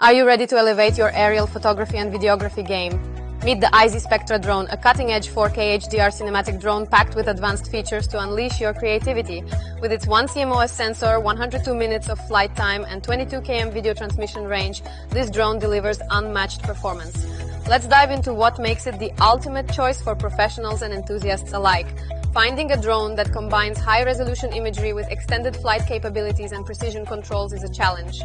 Are you ready to elevate your aerial photography and videography game? Meet the IZI Spectra Drone, a cutting-edge 4K HDR cinematic drone packed with advanced features to unleash your creativity. With its 1 CMOS sensor, 102 minutes of flight time, and 22 km video transmission range, this drone delivers unmatched performance. Let's dive into what makes it the ultimate choice for professionals and enthusiasts alike. Finding a drone that combines high-resolution imagery with extended flight capabilities and precision controls is a challenge.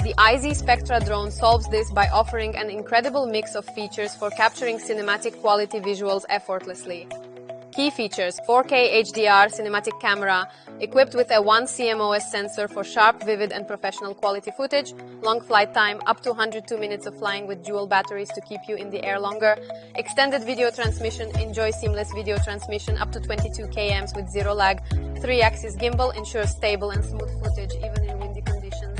The IZI Spectra Drone solves this by offering an incredible mix of features for capturing cinematic quality visuals effortlessly. Key features: 4K HDR cinematic camera, equipped with a 1 CMOS sensor for sharp, vivid and professional quality footage, long flight time, up to 102 minutes of flying with dual batteries to keep you in the air longer, extended video transmission, enjoy seamless video transmission up to 22 km with zero lag, 3-axis gimbal ensures stable and smooth footage even in windy conditions,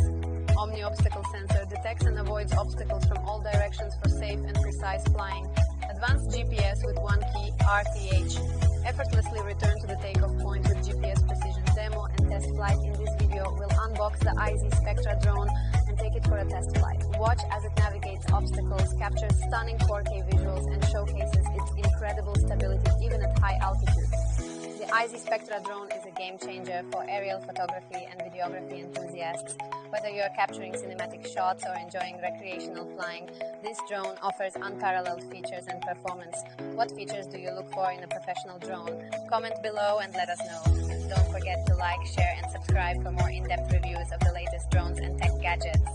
Omni obstacle sensor detects and avoids obstacles from all directions for safe and precise flying, advanced GPS with one key, RTH, effortlessly return to the takeoff point with GPS precision. Demo and test flight. In this video, we'll unbox the IZI Spectra Drone and take it for a test flight. Watch as it navigates obstacles, captures stunning 4K visuals, and showcases its incredible stability even at high altitude. The IZI Spectra Drone is a game changer for aerial photography and videography enthusiasts. Whether you're capturing cinematic shots or enjoying recreational flying, this drone offers unparalleled features and performance. What features do you look for in a professional drone? Comment below and let us know. And don't forget to like, share and subscribe for more in-depth reviews of the latest drones and tech gadgets.